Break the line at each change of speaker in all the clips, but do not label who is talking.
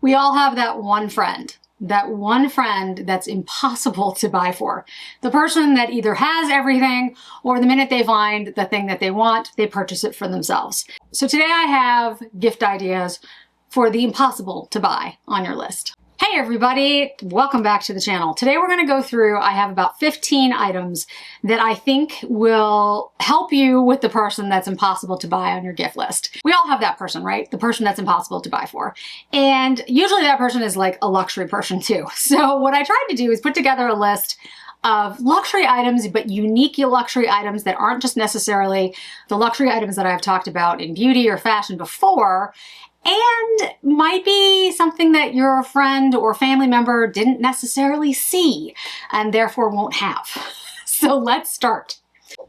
We all have that one friend that's impossible to buy for. The person that either has everything or the minute they find the thing that they want, they purchase it for themselves. So today I have gift ideas for the impossible to buy on your list. Hey everybody, welcome back to the channel. Today we're going to go through, I have about 15 items that I think will help you with the person that's impossible to buy on your gift list. We all have that person, right? The person that's impossible to buy for. And usually that person is like a luxury person too. So what I tried to do is put together a list of luxury items, but unique luxury items that aren't just necessarily the luxury items that I've talked about in beauty or fashion before, and might be something that your friend or family member didn't necessarily see and therefore won't have. So let's start.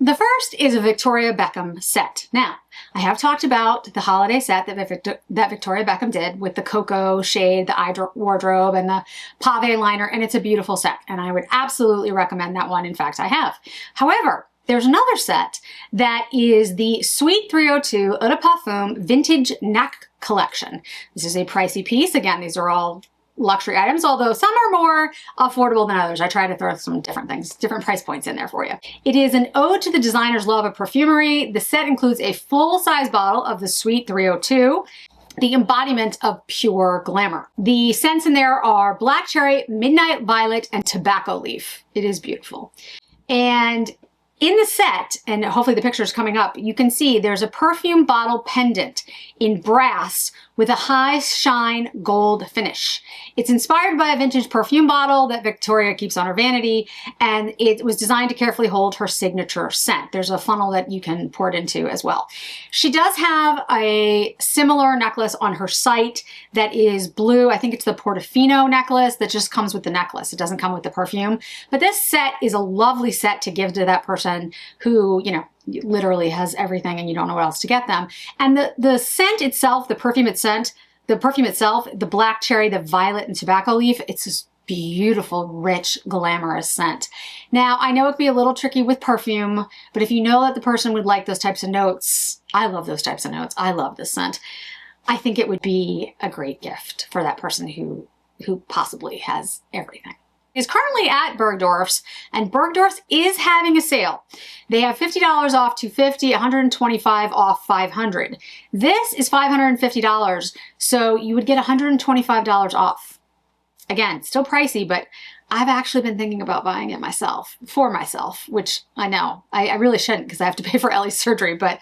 The first is a Victoria Beckham set. Now, I have talked about the holiday set that Victoria Beckham did with the cocoa shade, the eye wardrobe, and the pave liner, and it's a beautiful set, and I would absolutely recommend that one. In fact, I have. However, there's another set that is the Suite 302 Eau de Parfum Vintage Neck Collection. This is a pricey piece. Again, these are all luxury items, although some are more affordable than others. I try to throw some different things, different price points in there for you. It is an ode to the designer's love of perfumery. The set includes a full-size bottle of the Suite 302, the embodiment of pure glamour. The scents in there are black cherry, midnight violet, and tobacco leaf. It is beautiful. And in the set, and hopefully the picture is coming up, you can see there's a perfume bottle pendant in brass with a high shine gold finish. It's inspired by a vintage perfume bottle that Victoria keeps on her vanity, and it was designed to carefully hold her signature scent. There's a funnel that you can pour it into as well. She does have a similar necklace on her site that is blue. I think it's the Portofino necklace that just comes with the necklace. It doesn't come with the perfume. But this set is a lovely set to give to that person who, you know, literally has everything and you don't know what else to get them. And the scent itself, the perfume itself, the black cherry, the violet, and tobacco leaf, it's this beautiful, rich, glamorous scent. Now, I know it can be a little tricky with perfume, but if you know that the person would like those types of notes, I love those types of notes. I love this scent. I think it would be a great gift for that person who possibly has everything. Is currently at Bergdorf's, and Bergdorf's is having a sale. They have $50 off $250, $125 off $500. This is $550, so you would get $125 off. Again, still pricey, but I've actually been thinking about buying it myself, for myself, which I know I really shouldn't because I have to pay for Ellie's surgery, but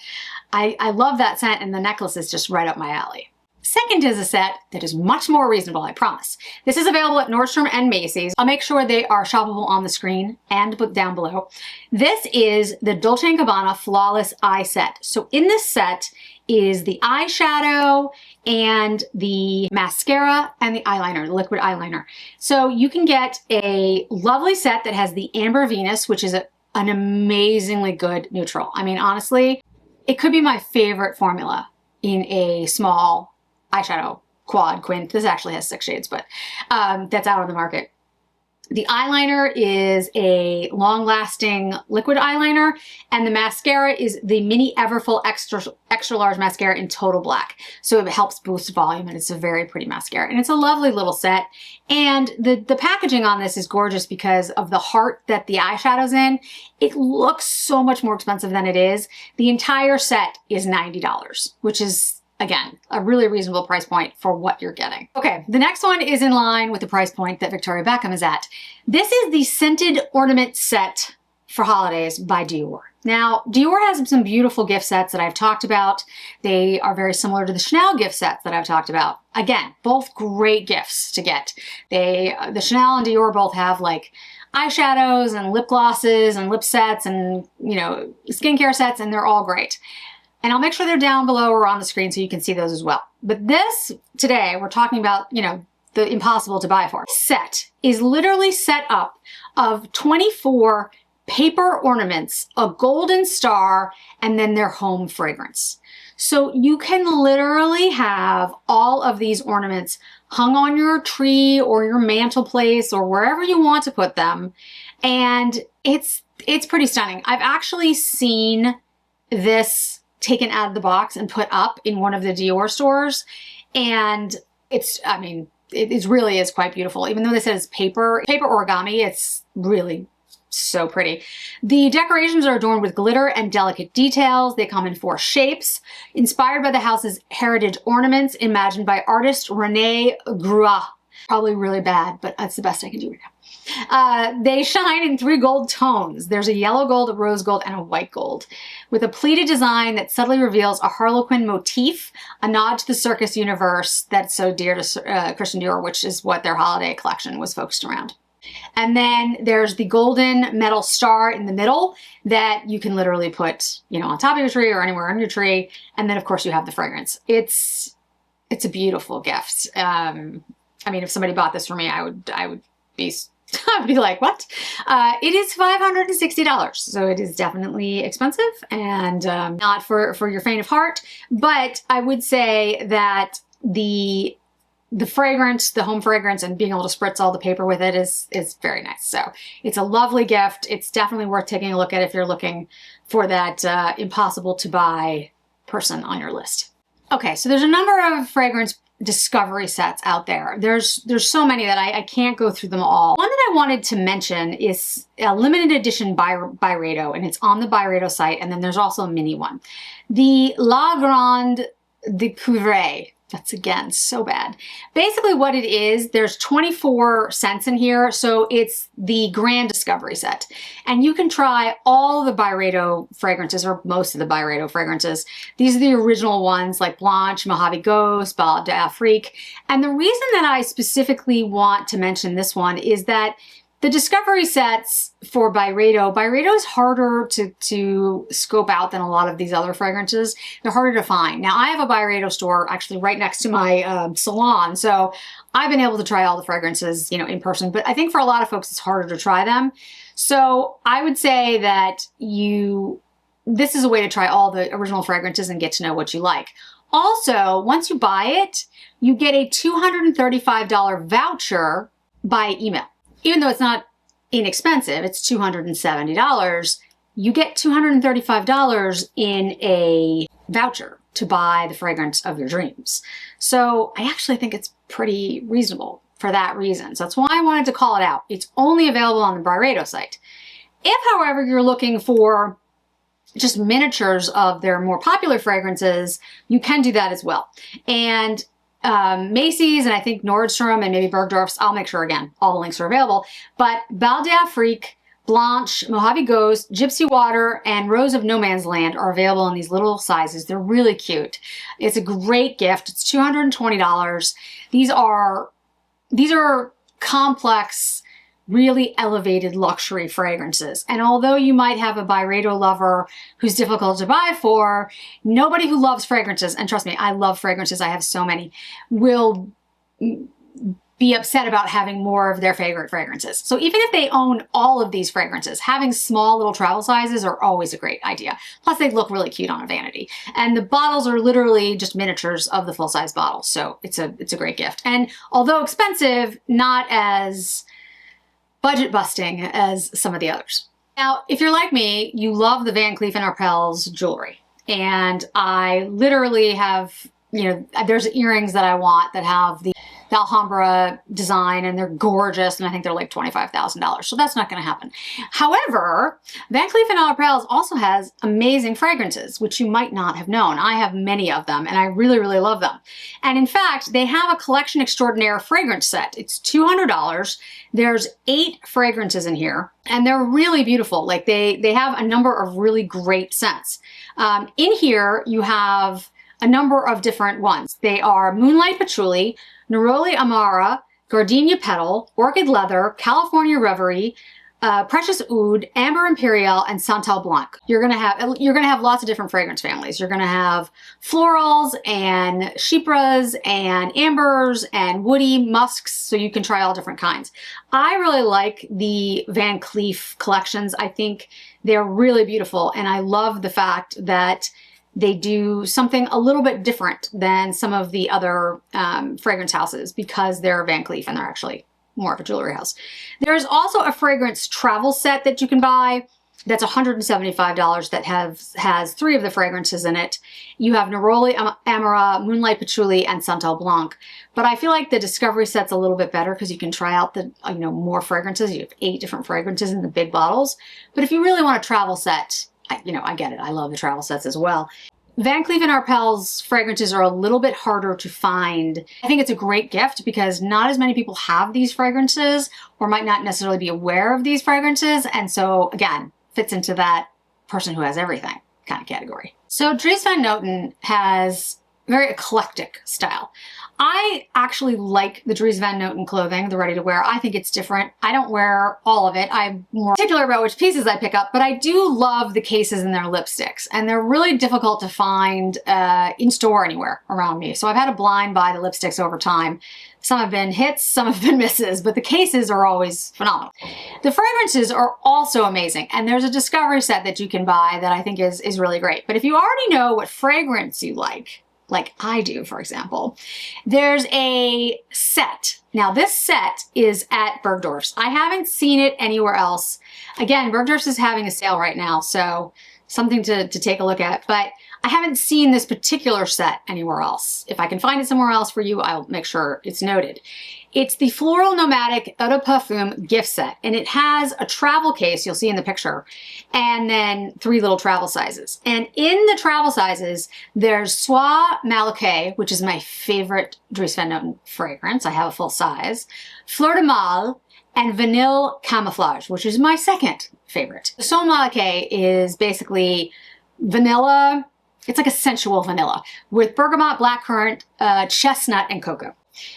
I love that scent, and the necklace is just right up my alley. Second is a set that is much more reasonable, I promise. This is available at Nordstrom and Macy's. I'll make sure they are shoppable on the screen and down below. This is the Dolce & Gabbana Flawless Eye Set. So in this set is the eyeshadow and the mascara and the eyeliner, the liquid eyeliner. So you can get a lovely set that has the Amber Venus, which is an amazingly good neutral. I mean, honestly, it could be my favorite formula in a small eyeshadow quad quint. This actually has 6 shades, but that's out on the market. The eyeliner is a long-lasting liquid eyeliner, and the mascara is the Mini Everfull Extra Large Mascara in Total Black. So it helps boost volume, and it's a very pretty mascara. And it's a lovely little set. And the packaging on this is gorgeous because of the heart that the eyeshadow's in. It looks so much more expensive than it is. The entire set is $90, which is, again, a really reasonable price point for what you're getting. Okay, the next one is in line with the price point that Victoria Beckham is at. This is the Scented Ornament Set for Holidays by Dior. Now, Dior has some beautiful gift sets that I've talked about. They are very similar to the Chanel gift sets that I've talked about. Again, both great gifts to get. The Chanel and Dior both have like eyeshadows and lip glosses and lip sets and, you know, skincare sets, and they're all great. And I'll make sure they're down below or on the screen so you can see those as well. But this, today, we're talking about, you know, the impossible to buy for. Set is literally set up of 24 paper ornaments, a golden star, and then their home fragrance. So you can literally have all of these ornaments hung on your tree or your mantelpiece or wherever you want to put them. And it's pretty stunning. I've actually seen this taken out of the box and put up in one of the Dior stores. And it's it really is quite beautiful. Even though this is paper origami, it's really so pretty. The decorations are adorned with glitter and delicate details. They come in 4 shapes, inspired by the house's heritage ornaments imagined by artist Rene Gruat. Probably really bad, but that's the best I can do right now. They shine in 3 gold tones. There's a yellow gold, a rose gold, and a white gold, with a pleated design that subtly reveals a harlequin motif, a nod to the circus universe that's so dear to Christian Dior, which is what their holiday collection was focused around. And then there's the golden metal star in the middle that you can literally put, you know, on top of your tree or anywhere on your tree. And then of course you have the fragrance. It's a beautiful gift. I mean, if somebody bought this for me, I would be I'd be like, what? It is $560, so it is definitely expensive and not for your faint of heart. But I would say that the fragrance, the home fragrance, and being able to spritz all the paper with it is very nice. So it's a lovely gift. It's definitely worth taking a look at if you're looking for that impossible to buy person on your list. Okay, so there's a number of fragrance discovery sets out there. There's so many that I can't go through them all. One that I wanted to mention is a limited edition Byredo, and it's on the Byredo site, and then there's also a mini one. The La Grande Découverte. That's again so bad. Basically what it is, there's 24 scents in here, so it's the Grand Discovery set. And you can try all the Byredo fragrances, or most of the Byredo fragrances. These are the original ones like Blanche, Mojave Ghost, Bal d'Afrique. And the reason that I specifically want to mention this one is that the discovery sets for Byredo is harder to scope out than a lot of these other fragrances. They're harder to find. Now, I have a Byredo store actually right next to my salon, so I've been able to try all the fragrances, you know, in person, but I think for a lot of folks, it's harder to try them. So I would say that this is a way to try all the original fragrances and get to know what you like. Also, once you buy it, you get a $235 voucher by email. Even though it's not inexpensive, it's $270, you get $235 in a voucher to buy the fragrance of your dreams. So I actually think it's pretty reasonable for that reason. So that's why I wanted to call it out. It's only available on the Byredo site. If, however, you're looking for just miniatures of their more popular fragrances, you can do that as well. And Macy's and I think Nordstrom and maybe Bergdorf's, I'll make sure again, all the links are available. But Bal d'Afrique, Blanche, Mojave Ghost, Gypsy Water, and Rose of No Man's Land are available in these little sizes. They're really cute. It's a great gift. It's $220. These are complex, really elevated luxury fragrances. And although you might have a Byredo lover who's difficult to buy for, nobody who loves fragrances, and trust me, I love fragrances, I have so many, will be upset about having more of their favorite fragrances. So even if they own all of these fragrances, having small little travel sizes are always a great idea. Plus they look really cute on a vanity. And the bottles are literally just miniatures of the full-size bottles. So it's a great gift. And although expensive, not as budget busting as some of the others. Now, if you're like me, you love the Van Cleef & Arpels jewelry. And I literally have, you know, there's earrings that I want that have the Alhambra design and they're gorgeous, and I think they're like $25,000. So that's not going to happen. However, Van Cleef & Arpels also has amazing fragrances, which you might not have known. I have many of them and I really, really love them. And in fact, they have a Collection Extraordinaire fragrance set. It's $200. There's 8 fragrances in here and they're really beautiful. Like they have a number of really great scents. In here, you have a number of different ones. They are Moonlight Patchouli, Neroli Amara, Gardenia Petal, Orchid Leather, California Reverie, Precious Oud, Amber Imperial, and Santal Blanc. You're gonna have lots of different fragrance families. You're gonna have florals and chypres and ambers and woody musks, so you can try all different kinds. I really like the Van Cleef collections. I think they're really beautiful, and I love the fact that they do something a little bit different than some of the other fragrance houses because they're Van Cleef and they're actually more of a jewelry house. There's also a fragrance travel set that you can buy. That's $175 that has 3 of the fragrances in it. You have Neroli Amara, Moonlight Patchouli, and Santal Blanc. But I feel like the Discovery set's a little bit better because you can try out the more fragrances. You have 8 different fragrances in the big bottles. But if you really want a travel set, I get it. I love the travel sets as well. Van Cleef & Arpels fragrances are a little bit harder to find. I think it's a great gift because not as many people have these fragrances or might not necessarily be aware of these fragrances. And so again, fits into that person who has everything kind of category. So Dries Van Noten has very eclectic style. I actually like the Dries Van Noten clothing, the ready-to-wear. I think it's different. I don't wear all of it. I'm more particular about which pieces I pick up, but I do love the cases in their lipsticks, and they're really difficult to find in store anywhere around me. So I've had to blind buy the lipsticks over time. Some have been hits, some have been misses, but the cases are always phenomenal. The fragrances are also amazing, and there's a Discovery set that you can buy that I think is really great. But if you already know what fragrance you like I do, for example, there's a set. Now this set is at Bergdorf's. I haven't seen it anywhere else. Again, Bergdorf's is having a sale right now, so something to take a look at, but I haven't seen this particular set anywhere else. If I can find it somewhere else for you, I'll make sure it's noted. It's the Floral Nomadic Eau de Parfum gift set, and it has a travel case, you'll see in the picture, and then 3 little travel sizes. And in the travel sizes, there's Soie Malaquais, which is my favorite Dries Van Noten fragrance. I have a full size. Fleur de Mal, and Vanille Camouflage, which is my second favorite. Soie Malaquais is basically vanilla. It's like a sensual vanilla with bergamot, blackcurrant, chestnut, and cocoa.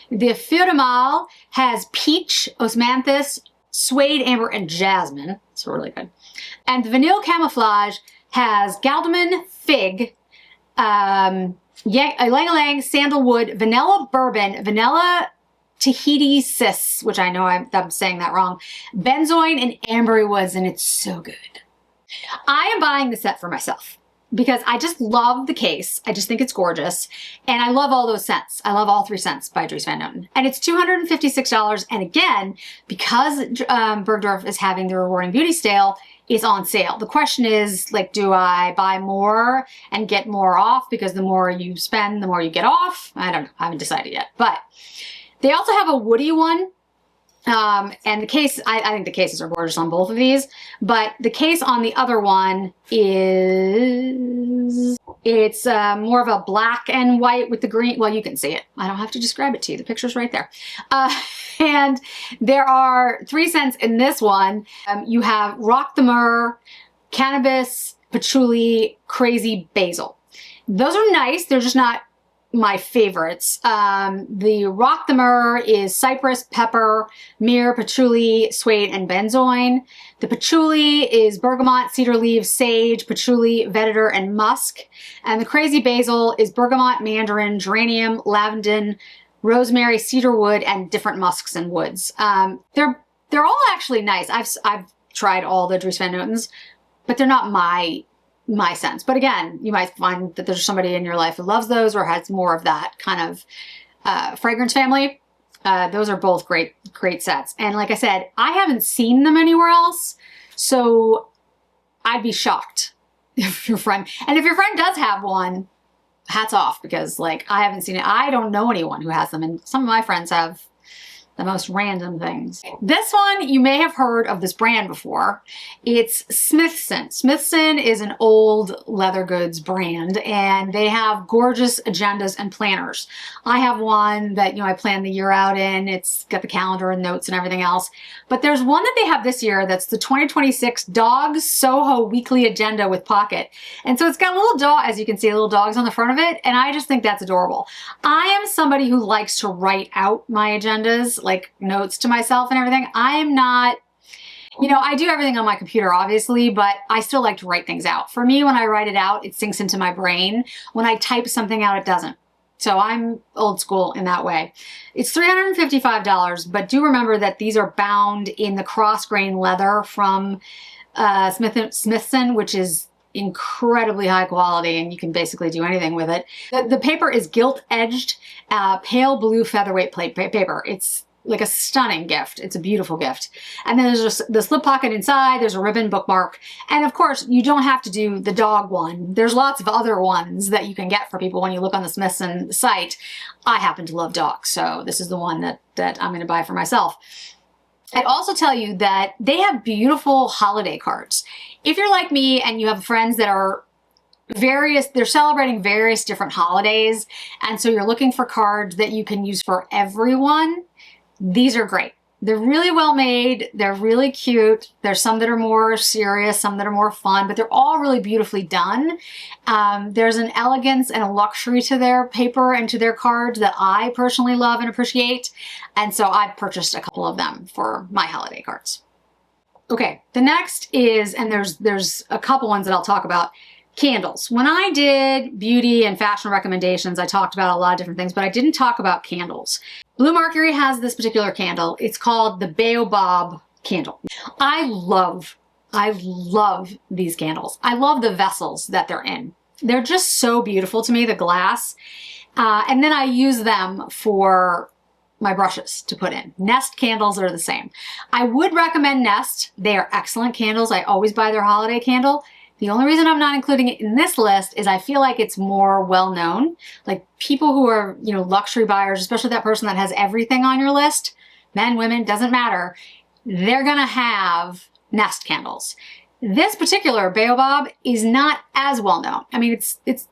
The Fleur de Mal has peach, osmanthus, suede, amber, and jasmine. It's really good. And the Vanille Camouflage has galdamin, fig, ylang-ylang, sandalwood, vanilla bourbon, vanilla Tahiti cis, which I know I'm saying that wrong, benzoin, and ambery woods, and it's so good. I am buying the set for myself because I just love the case. I just think it's gorgeous. And I love all those scents. I love all 3 scents by Dries Van Noten. And it's $256. And again, because Bergdorf is having the Rewarding Beauty sale, it's on sale. The question is, do I buy more and get more off? Because the more you spend, the more you get off. I don't know. I haven't decided yet. But they also have a woody one. And the case, I think the cases are gorgeous on both of these, but the case on the other one it's more of a black and white with the green. Well, you can see it. I don't have to describe it to you. The picture's right there. And there are 3 scents in this one. You have Rock the Myrrh, Cannabis, Patchouli, Crazy Basil. Those are nice. They're just not my favorites. The Rock the Myrrh is cypress, pepper, myrrh, patchouli, suede, and benzoin. The patchouli is bergamot, cedar leaves, sage, patchouli, vetiver, and musk. And the Crazy Basil is bergamot, mandarin, geranium, lavender, rosemary, cedarwood, and different musks and woods. They're all actually nice. I've tried all the Dries Van Notens, but they're not my scents. But again, you might find that there's somebody in your life who loves those or has more of that kind of fragrance family. Those are both great sets. And like I said, I haven't seen them anywhere else, so I'd be shocked if your friend does have one, hats off, because I haven't seen it. I don't know anyone who has them, and some of my friends have the most random things. This one, you may have heard of this brand before. It's Smithson. Smithson is an old leather goods brand, and they have gorgeous agendas and planners. I have one that, I plan the year out in. It's got the calendar and notes and everything else. But there's one that they have this year that's the 2026 Dogs Soho Weekly Agenda with Pocket. And so it's got little dog, as you can see, little dogs on the front of it, and I just think that's adorable. I am somebody who likes to write out my agendas, notes to myself and everything. I am not, I do everything on my computer, obviously, but I still like to write things out. For me, when I write it out, it sinks into my brain. When I type something out, it doesn't. So I'm old school in that way. It's $355, but do remember that these are bound in the cross-grain leather from Smithson, which is incredibly high quality, and you can basically do anything with it. The paper is gilt-edged, pale blue featherweight paper. It's like a stunning gift. It's a beautiful gift. And then there's just the slip pocket inside. There's a ribbon bookmark. And of course, you don't have to do the dog one. There's lots of other ones that you can get for people when you look on the Smithson site. I happen to love dogs, so this is the one that I'm going to buy for myself. I'd also tell you that they have beautiful holiday cards. If you're like me and you have friends that are they're celebrating various different holidays, and so you're looking for cards that you can use for everyone, these are great. They're really well made. They're really cute. There's some that are more serious, some that are more fun, but they're all really beautifully done. There's an elegance and a luxury to their paper and to their cards that I personally love and appreciate. And so I've purchased a couple of them for my holiday cards. Okay, the next is, and there's a couple ones that I'll talk about, candles. When I did beauty and fashion recommendations, I talked about a lot of different things, but I didn't talk about candles. Bluemercury has this particular candle. It's called the Baobab candle. I love these candles. I love the vessels that they're in. They're just so beautiful to me, the glass. And then I use them for my brushes to put in. Nest candles are the same. I would recommend Nest. They are excellent candles. I always buy their holiday candle. The only reason I'm not including it in this list is I feel like it's more well-known. Like people who are, luxury buyers, especially that person that has everything on your list, men, women, doesn't matter, they're gonna have Nest candles. This particular Baobab is not as well-known. I mean, it's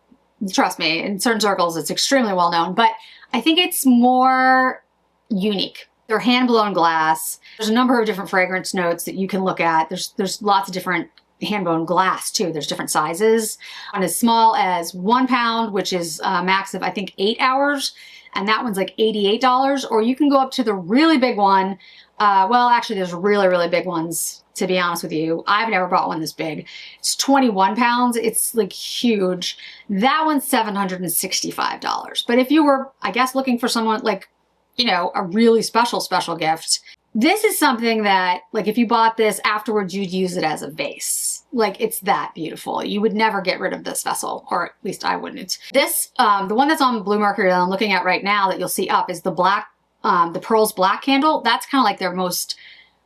trust me, in certain circles, it's extremely well-known, but I think it's more unique. They're hand-blown glass. There's a number of different fragrance notes that you can look at. There's lots of different hand-blown glass too. There's different sizes, on as small as 1 pound, which is a max of I think 8 hours, and that one's like $88. Or you can go up to the really big one. Well, actually, there's really, really big ones. To be honest with you, I've never bought one this big. It's 21 pounds. It's like huge. That one's $765. But if you were, I guess, looking for someone like, a really special gift, this is something that, like, if you bought this afterwards, you'd use it as a vase. Like, it's that beautiful. You would never get rid of this vessel, or at least I wouldn't. This, the one that's on Bluemercury that I'm looking at right now that you'll see up is the black, the Pearls Black candle. That's kind of like their most,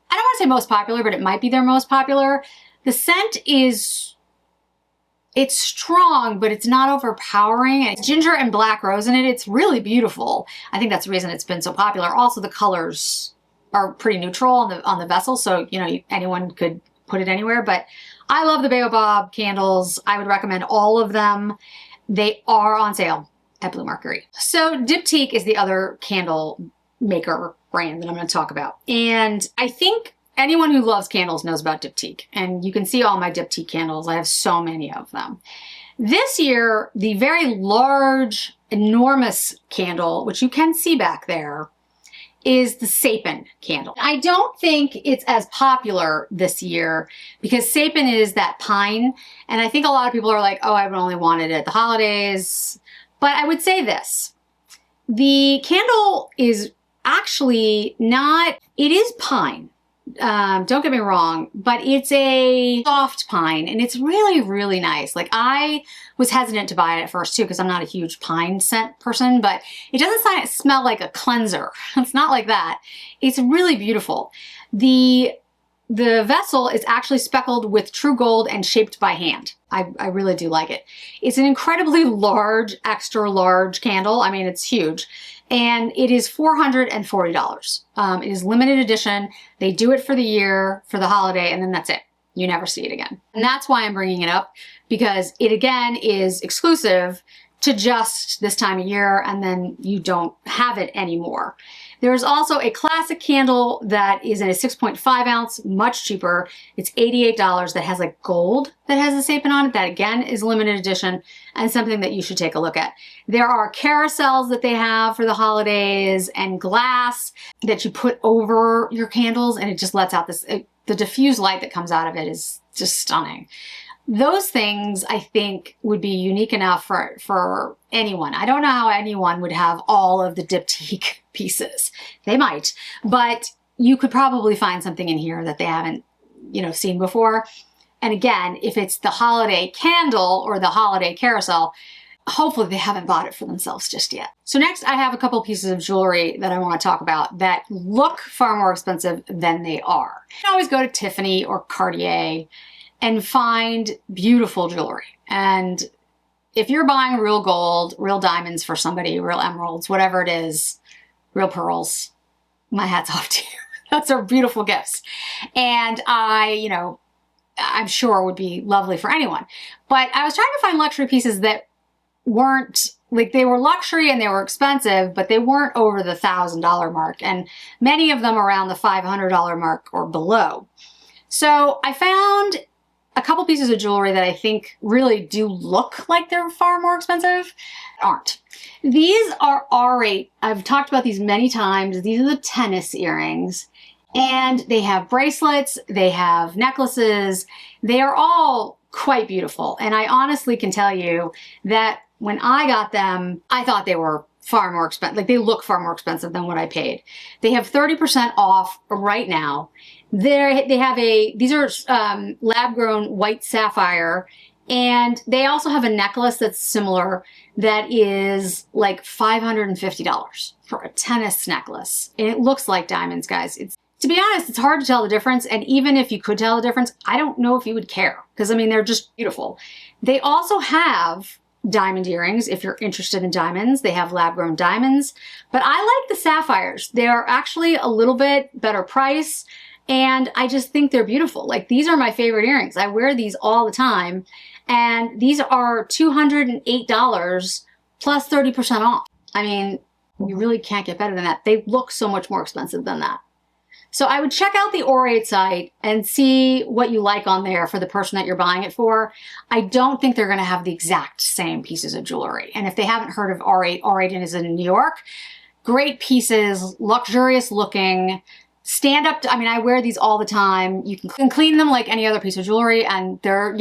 I don't want to say most popular, but it might be their most popular. The scent it's strong, but it's not overpowering. It's ginger and black rose in it. It's really beautiful. I think that's the reason it's been so popular. Also, the colors are pretty neutral on the vessel, so anyone could put it anywhere. But I love the Baobab candles. I would recommend all of them. They are on sale at Bluemercury. So Diptyque is the other candle maker brand that I'm going to talk about, and I think anyone who loves candles knows about Diptyque, and you can see all my Diptyque candles. I have so many of them. This year, the very large, enormous candle, which you can see back there, is the Sapin candle. I don't think it's as popular this year because Sapin is that pine, and I think a lot of people are like, oh, I would only want it at the holidays. But I would say this, the candle is actually not, it is pine. Don't get me wrong, but it's a soft pine and it's really, really nice. Like, I was hesitant to buy it at first too because I'm not a huge pine scent person, but it doesn't smell like a cleanser. It's not like that. It's really beautiful. The vessel is actually speckled with true gold and shaped by hand. I really do like it. It's an incredibly large, extra large candle. I mean, it's huge. And it is $440. It is limited edition. They do it for the year, for the holiday, and then that's it. You never see it again. And that's why I'm bringing it up, because it again is exclusive to just this time of year, and then you don't have it anymore. There's also a classic candle that is in a 6.5 ounce, much cheaper. It's $88 that has like gold that has a Sapin on it. That again is limited edition and something that you should take a look at. There are carousels that they have for the holidays and glass that you put over your candles, and it just lets out this, the diffused light that comes out of it is just stunning. Those things, I think, would be unique enough for anyone. I don't know how anyone would have all of the Diptyque pieces. They might, but you could probably find something in here that they haven't, seen before. And again, if it's the holiday candle or the holiday carousel, hopefully they haven't bought it for themselves just yet. So next I have a couple pieces of jewelry that I want to talk about that look far more expensive than they are. You can always go to Tiffany or Cartier and find beautiful jewelry. And if you're buying real gold, real diamonds for somebody, real emeralds, whatever it is, real pearls, my hat's off to you. Those are beautiful gifts. And I'm sure would be lovely for anyone. But I was trying to find luxury pieces that weren't, like, they were luxury and they were expensive, but they weren't over the $1,000 mark. And many of them around the $500 mark or below. So I found a couple pieces of jewelry that I think really do look like they're far more expensive, aren't. These are R8. I've talked about these many times. These are the tennis earrings. And they have bracelets, they have necklaces. They are all quite beautiful. And I honestly can tell you that when I got them, I thought they were far more expensive. Like, they look far more expensive than what I paid. They have 30% off right now. These are lab-grown white sapphire, and they also have a necklace that's similar that is like $550 for a tennis necklace. And it looks like diamonds, guys. To be honest, it's hard to tell the difference. And even if you could tell the difference, I don't know if you would care, because I mean, they're just beautiful. They also have diamond earrings if you're interested in diamonds. They have lab-grown diamonds, but I like the sapphires. They are actually a little bit better price, and I just think they're beautiful. Like, these are my favorite earrings. I wear these all the time, and these are $208 plus 30% off. I mean, you really can't get better than that. They look so much more expensive than that. So I would check out the R8 site and see what you like on there for the person that you're buying it for. I don't think they're going to have the exact same pieces of jewelry. And if they haven't heard of R8, R8 is in New York. Great pieces, luxurious looking, stand up. I mean, I wear these all the time. You can clean them like any other piece of jewelry, and they're,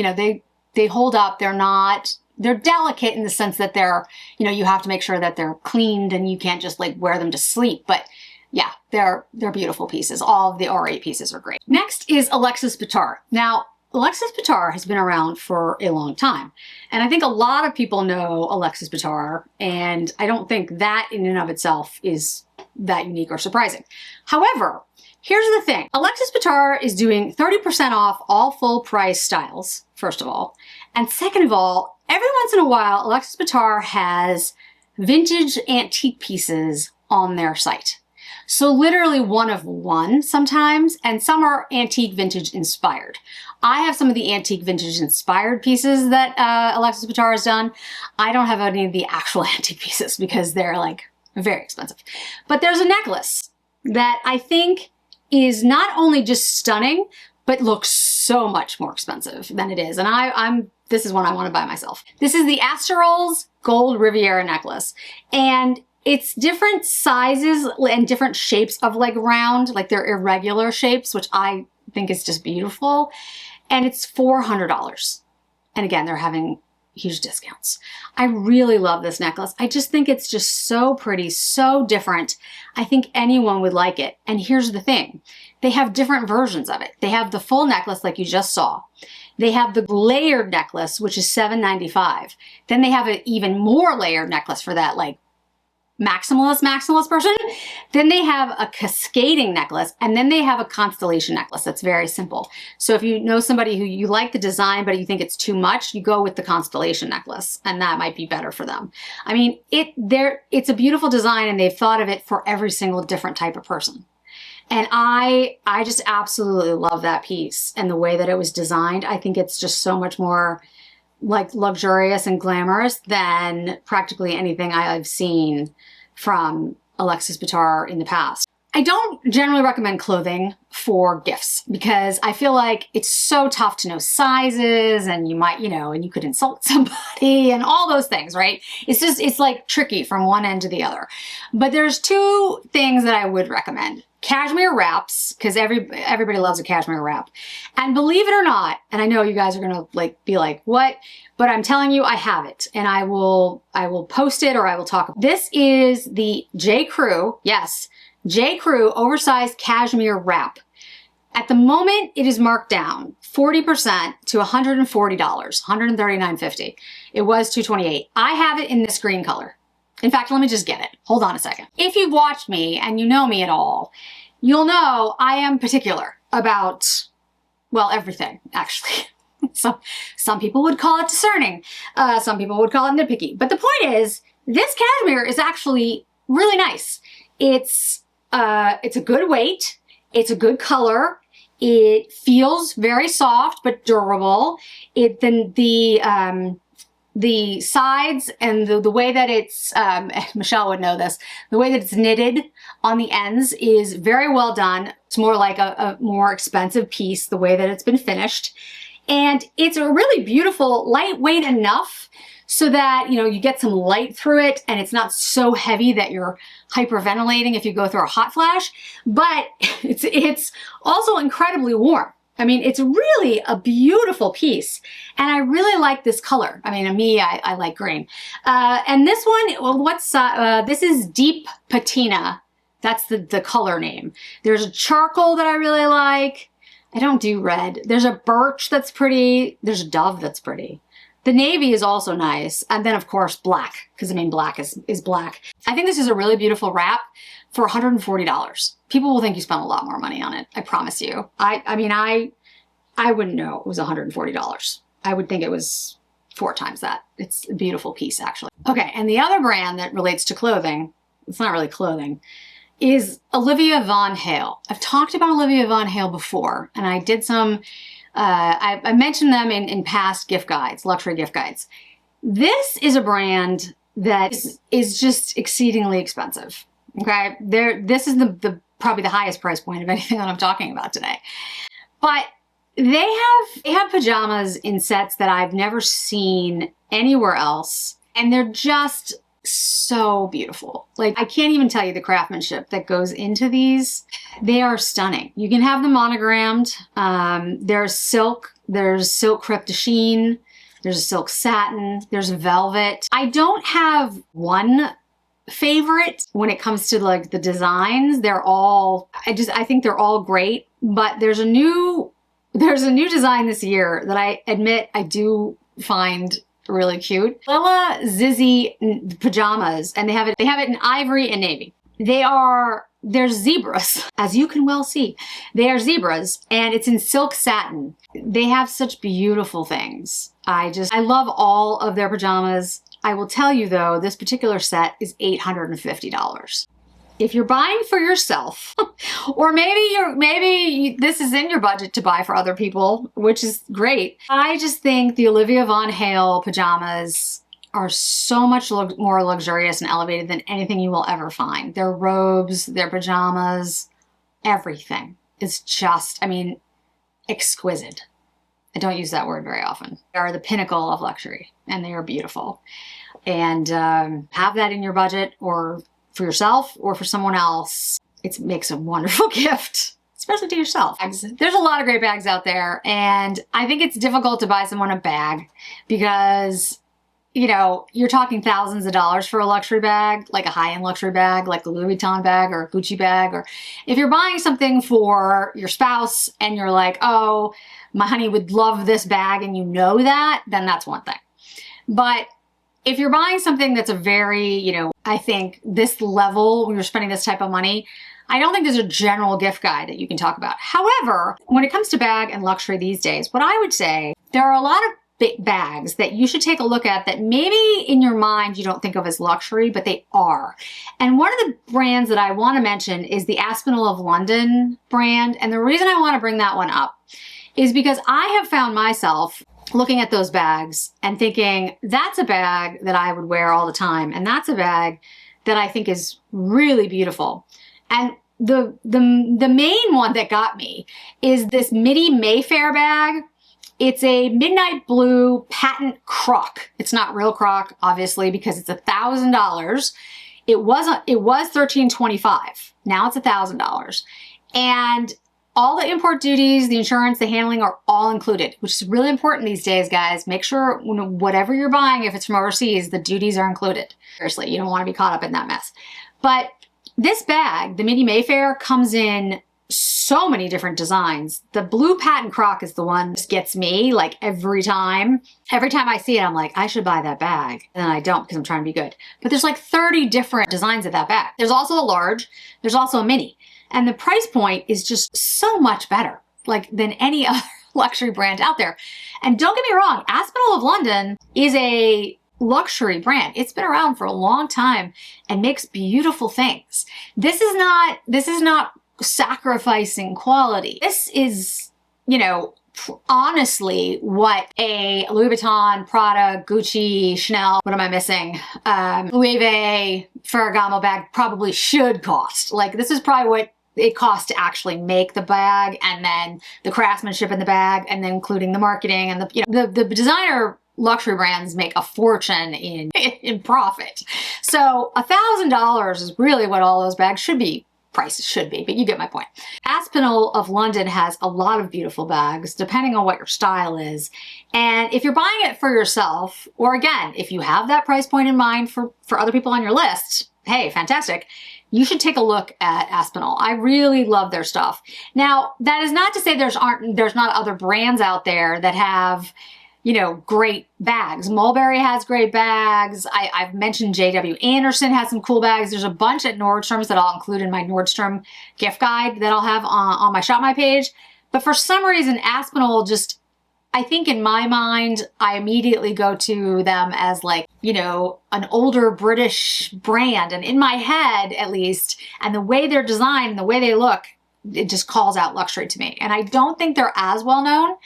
they hold up. They're delicate in the sense that they're, you have to make sure that they're cleaned and you can't just like wear them to sleep. But yeah, they're beautiful pieces. All of the R8 pieces are great. Next is Alexis Bittar. Now, Alexis Bittar has been around for a long time. And I think a lot of people know Alexis Bittar, and I don't think that in and of itself is that unique or surprising. However, here's the thing. Alexis Bittar is doing 30% off all full price styles, first of all. And second of all, every once in a while, Alexis Bittar has vintage antique pieces on their site. So literally one of one sometimes, and some are antique vintage inspired. I have some of the antique vintage inspired pieces that Alexis Bittar has done. I don't have any of the actual antique pieces because they're like very expensive. But there's a necklace that I think is not only just stunning, but looks so much more expensive than it is. And this is one I want to buy myself. This is the Asterol's Gold Riviera necklace. And it's different sizes and different shapes of like round, like they're irregular shapes, which I think is just beautiful. And it's $400. And again, they're having huge discounts. I really love this necklace. I just think it's just so pretty, so different. I think anyone would like it. And here's the thing. They have different versions of it. They have the full necklace like you just saw. They have the layered necklace, which is $795. Then they have an even more layered necklace for that like maximalist person. Then they have a cascading necklace, and then they have a constellation necklace that's very simple. So if you know somebody who you like the design but you think it's too much, you go with the constellation necklace, and that might be better for them. I mean, it's a beautiful design, and they've thought of it for every single different type of person. And I just absolutely love that piece and the way that it was designed. I think it's just so much more like luxurious and glamorous than practically anything I've seen from Alexis Bittar in the past. I don't generally recommend clothing for gifts because I feel like it's so tough to know sizes, and you might, and you could insult somebody and all those things, right? It's like tricky from one end to the other. But there's two things that I would recommend. Cashmere wraps, because everybody loves a cashmere wrap. And believe it or not, and I know you guys are gonna be like, what? But I'm telling you, I have it, and I will post it, or I will talk. This is the J. Crew, yes, J. Crew oversized cashmere wrap. At the moment, it is marked down 40% to $140, $139.50. It was $228. I have it in this green color. In fact, let me just get it. Hold on a second. If you've watched me and you know me at all, you'll know I am particular about, well, everything, actually. Some people would call it discerning. Some people would call it nitpicky. But the point is, this cashmere is actually really nice. It's a good weight. It's a good color. It feels very soft but durable. The sides and the way that it's, Michelle would know this, the way that it's knitted on the ends is very well done. It's more like a more expensive piece, the way that it's been finished. And it's a really beautiful, lightweight enough so that, you get some light through it and it's not so heavy that you're hyperventilating if you go through a hot flash, but it's also incredibly warm. I mean, it's really a beautiful piece, and I really like this color. I mean, I like green. And this one, well, this is Deep Patina. That's the color name. There's a charcoal that I really like. I don't do red. There's a birch that's pretty. There's a dove that's pretty. The navy is also nice. And then, of course, black, because, black is black. I think this is a really beautiful wrap for $140. People will think you spent a lot more money on it. I promise you. I wouldn't know it was $140. I would think it was 4 times that. It's a beautiful piece, actually. Okay, and the other brand that relates to clothing, it's not really clothing, is Olivia Von Hale. I've talked about Olivia Von Hale before, and I did some, I mentioned them in past gift guides, luxury gift guides. This is a brand that is just exceedingly expensive, okay? This is probably the highest price point of anything that I'm talking about today. But they have pajamas in sets that I've never seen anywhere else, and they're just so beautiful. Like, I can't even tell you the craftsmanship that goes into these. They are stunning. You can have them monogrammed. There's silk crêpe de chine, there's a silk satin, there's velvet. I don't have one favorite when it comes to like the designs. They're all, I think they're all great, but there's a new design this year that I admit I do find really cute. Lila Zizzy pajamas, and they have it in ivory and navy. They're zebras, as you can well see. They are zebras, and it's in silk satin. They have such beautiful things. I love all of their pajamas. I will tell you though, this particular set is $850. If you're buying for yourself, or maybe this is in your budget to buy for other people, which is great. I just think the Olivia Von Hale pajamas are so much more luxurious and elevated than anything you will ever find. Their robes, their pajamas, everything is just, exquisite. I don't use that word very often. They are the pinnacle of luxury, and they are beautiful. And have that in your budget, or for yourself or for someone else. It makes a wonderful gift, especially to yourself. There's a lot of great bags out there, and I think it's difficult to buy someone a bag because, you're talking thousands of dollars for a luxury bag, like a high-end luxury bag, like a Louis Vuitton bag or a Gucci bag. Or if you're buying something for your spouse and you're like, oh, my honey would love this bag, and you know that, then that's one thing. But if you're buying something that's a very, I think this level, when you're spending this type of money, I don't think there's a general gift guide that you can talk about. However, when it comes to bag and luxury these days, what I would say, there are a lot of big bags that you should take a look at that maybe in your mind you don't think of as luxury, but they are. And one of the brands that I want to mention is the Aspinall of London brand. And the reason I want to bring that one up is because I have found myself looking at those bags and thinking, that's a bag that I would wear all the time. And that's a bag that I think is really beautiful. And the main one that got me is this Midi Mayfair bag. It's a midnight blue patent croc. It's not real croc, obviously, because it's $1,000. It was $1,325. Now it's $1,000. And all the import duties, the insurance, the handling are all included, which is really important these days, guys. Make sure whatever you're buying, if it's from overseas, the duties are included. Seriously, you don't want to be caught up in that mess. But this bag, the Midi Mayfair, comes in so many different designs. The blue patent croc is the one that gets me like every time. Every time I see it, I'm like, I should buy that bag. And I don't because I'm trying to be good. But there's like 30 different designs of that bag. There's also a large, there's also a mini. And the price point is just so much better like than any other luxury brand out there. And don't get me wrong, Aspinall of London is a luxury brand. It's been around for a long time and makes beautiful things. This is not sacrificing quality. This is, you know, honestly what a Louis Vuitton, Prada, Gucci, Chanel, what am I missing? Louis Vuitton Ferragamo bag probably should cost. Like this is probably what it costs to actually make the bag, and then the craftsmanship in the bag, and then including the marketing and the, you know, the designer luxury brands make a fortune in profit. So $1,000 is really what all those bags should be. Prices should be, but you get my point. Aspinall of London has a lot of beautiful bags, depending on what your style is. And if you're buying it for yourself, or again, if you have that price point in mind for other people on your list, hey, fantastic. You should take a look at Aspinall. I really love their stuff. Now, that is not to say there's not other brands out there that have, you know, great bags. Mulberry has great bags. I've mentioned J.W. Anderson has some cool bags. There's a bunch at Nordstrom's that I'll include in my Nordstrom gift guide that I'll have on my Shop My page. But for some reason, Aspinall just, I think in my mind, I immediately go to them as like, you know, an older British brand. And in my head, at least, and the way they're designed and the way they look, it just calls out luxury to me. And I don't think they're as well known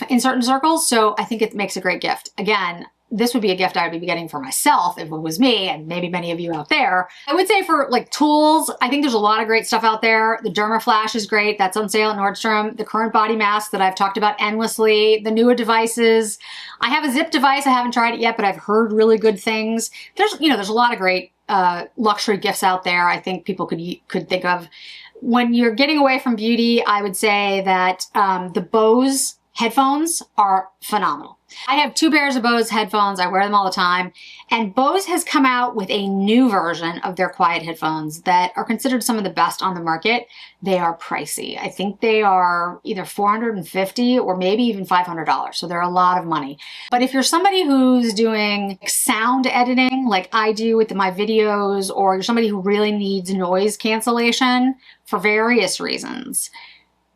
in certain circles. So I think it makes a great gift. Again, this would be a gift I would be getting for myself if it was me, and maybe many of you out there. I would say for like tools, I think there's a lot of great stuff out there. The Dermaflash is great. That's on sale at Nordstrom. The current body mask that I've talked about endlessly. The newer devices. I have a Zip device. I haven't tried it yet, but I've heard really good things. There's a lot of great luxury gifts out there I think people could think of. When you're getting away from beauty, I would say that the Bose headphones are phenomenal. I have 2 pairs of Bose headphones. I wear them all the time. And Bose has come out with a new version of their quiet headphones that are considered some of the best on the market. They are pricey. I think they are either $450 or maybe even $500. So they're a lot of money. But if you're somebody who's doing sound editing like I do with my videos, or you're somebody who really needs noise cancellation for various reasons,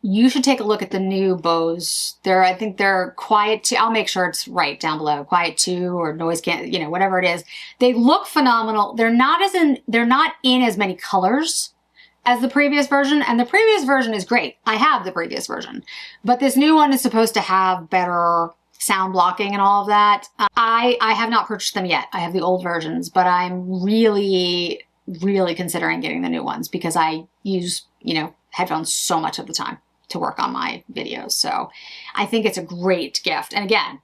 you should take a look at the new Bose. I think they're Quiet 2. I'll make sure it's right down below. Quiet 2 or noise can, you know, whatever it is. They look phenomenal. They're not in as many colors as the previous version, and the previous version is great. I have the previous version, but this new one is supposed to have better sound blocking and all of that. I have not purchased them yet. I have the old versions, but I'm really, really considering getting the new ones because I use, you know, headphones so much of the time to work on my videos. So I think it's a great gift. And again,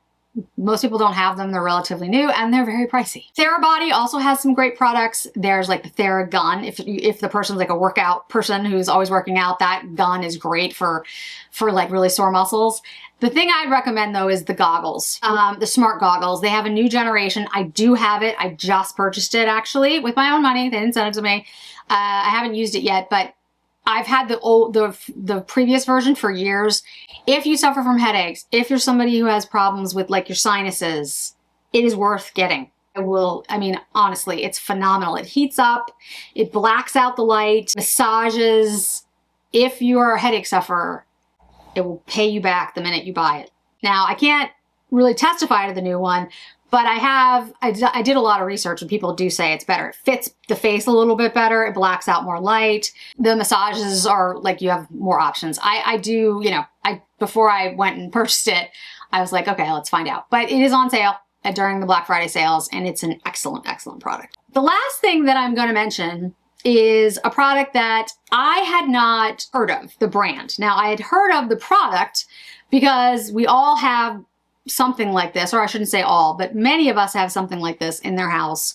most people don't have them. They're relatively new and they're very pricey. Therabody also has some great products. There's like the Theragun. If the person's like a workout person who's always working out, that gun is great for like really sore muscles. The thing I'd recommend though is the goggles, the smart goggles. They have a new generation. I do have it. I just purchased it actually with my own money. They didn't send it to me. I haven't used it yet, but I've had the previous version for years. If you suffer from headaches, if you're somebody who has problems with like your sinuses, it is worth getting. Honestly, it's phenomenal. It heats up, it blacks out the light, massages. If you're a headache sufferer, it will pay you back the minute you buy it. Now, I can't really testify to the new one, but I did a lot of research and people do say it's better. It fits the face a little bit better. It blacks out more light. The massages are like, you have more options. Before I went and purchased it, I was like, okay, let's find out. But it is on sale during the Black Friday sales and it's an excellent, excellent product. The last thing that I'm going to mention is a product that I had not heard of, the brand. Now, I had heard of the product because we all have something like this, or I shouldn't say all, but many of us have something like this in their house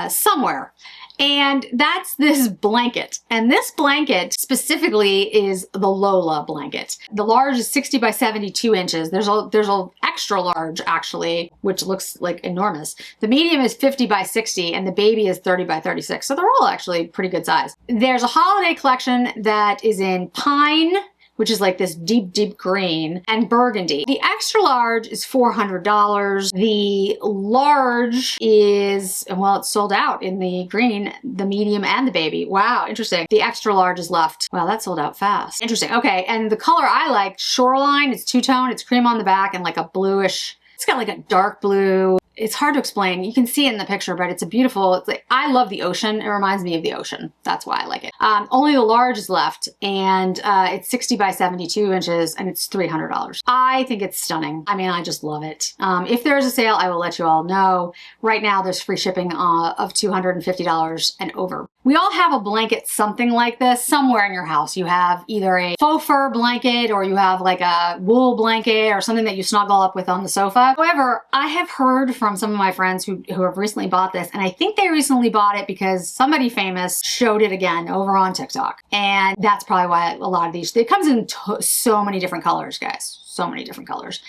somewhere. And that's this blanket. And this blanket specifically is the Lola blanket. The large is 60 by 72 inches. There's a extra large actually, which looks like enormous. The medium is 50 by 60 and the baby is 30 by 36. So they're all actually pretty good size. There's a holiday collection that is in pine, which is like this deep, deep green, and burgundy. The extra large is $400. The large is, well, it's sold out in the green, the medium, and the baby. Wow, interesting. The extra large is left. Wow, that sold out fast. Interesting. Okay, and the color I like, Shoreline, it's two-tone, it's cream on the back and like a bluish, it's got like a dark blue. It's hard to explain. You can see it in the picture, but it's a beautiful, it's like, I love the ocean. It reminds me of the ocean. That's why I like it. Only the large is left and it's 60 by 72 inches and it's $300. I think it's stunning. I mean, I just love it. If there's a sale, I will let you all know. Right now, there's free shipping of $250 and over. We all have a blanket, something like this, somewhere in your house. You have either a faux fur blanket or you have like a wool blanket or something that you snuggle up with on the sofa. However, I have heard from some of my friends who have recently bought this, and I think they recently bought it because somebody famous showed it again over on TikTok. And that's probably why a lot of these, it comes in so many different colors, guys. So many different colors.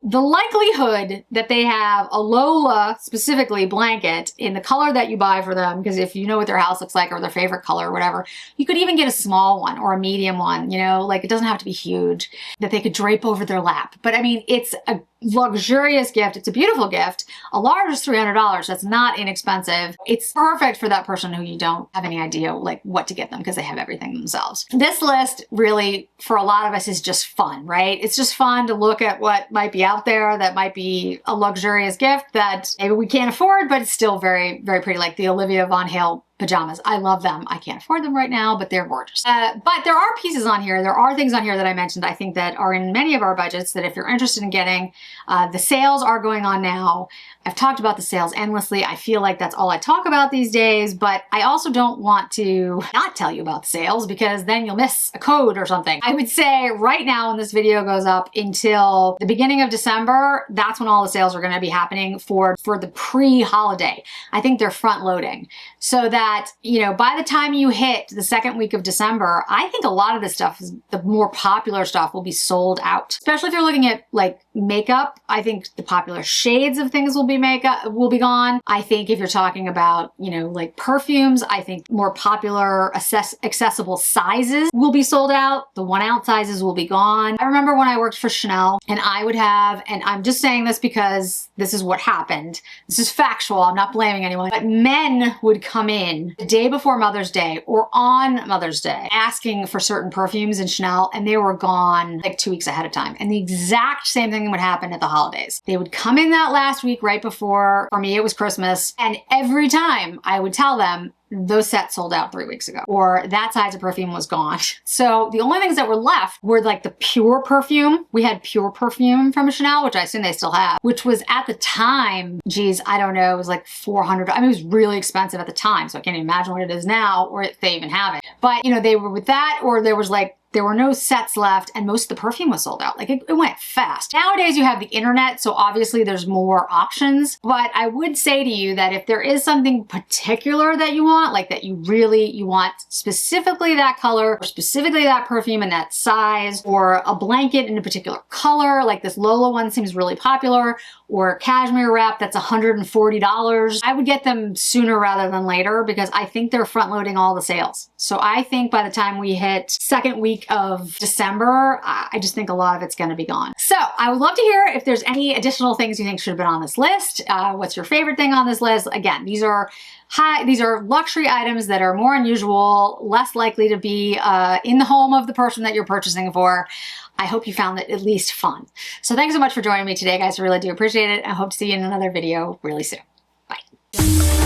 The likelihood that they have a Lola specifically blanket in the color that you buy for them, because if you know what their house looks like or their favorite color or whatever, you could even get a small one or a medium one, you know, like it doesn't have to be huge, that they could drape over their lap. But I mean, it's a luxurious gift. It's a beautiful gift. A large is $300. That's not inexpensive. It's perfect for that person who you don't have any idea like what to get them because they have everything themselves. This list really, for a lot of us, is just fun, right? It's just fun to look at what might be out there that might be a luxurious gift that maybe we can't afford, but it's still very, very pretty, like the Olivia Von Hale pajamas. I love them. I can't afford them right now, but they're gorgeous. But there are pieces on here. There are things on here that I mentioned, I think that are in many of our budgets that if you're interested in getting, the sales are going on now. I've talked about the sales endlessly. I feel like that's all I talk about these days, but I also don't want to not tell you about the sales because then you'll miss a code or something. I would say right now when this video goes up until the beginning of December, that's when all the sales are going to be happening for the pre-holiday. I think they're front loading so that, you know, by the time you hit the second week of December, I think a lot of this stuff, the more popular stuff will be sold out, especially if you're looking at like makeup. I think the popular shades of things will be gone. I think if you're talking about, you know, like perfumes, I think more popular accessible sizes will be sold out. The 1 ounce sizes will be gone. I remember when I worked for Chanel and I would have, and I'm just saying this because this is what happened. This is factual. I'm not blaming anyone, but men would come in the day before Mother's Day or on Mother's Day asking for certain perfumes in Chanel and they were gone like 2 weeks ahead of time. And the exact same thing would happen at the holidays. They would come in that last week right before, for me it was Christmas, and every time I would tell them those sets sold out 3 weeks ago or that size of perfume was gone. So the only things that were left were like the pure perfume. We had pure perfume from Chanel, which I assume they still have, which was at the time, geez, I don't know, it was like $400. I mean, it was really expensive at the time. So I can't even imagine what it is now or if they even have it. But you know, they were with that, or there was like, there were no sets left and most of the perfume was sold out. Like it went fast. Nowadays you have the internet, so obviously there's more options, but I would say to you that if there is something particular that you want, like that you want specifically that color or specifically that perfume and that size, or a blanket in a particular color, like this Lola one seems really popular, or a cashmere wrap that's $140, I would get them sooner rather than later because I think they're front loading all the sales. So I think by the time we hit second week of December, I just think a lot of it's going to be gone. So I would love to hear if there's any additional things you think should have been on this list. What's your favorite thing on this list? Again, these are luxury items that are more unusual, less likely to be in the home of the person that you're purchasing for. I hope you found it at least fun. So thanks so much for joining me today, guys. I really do appreciate it. I hope to see you in another video really soon. Bye.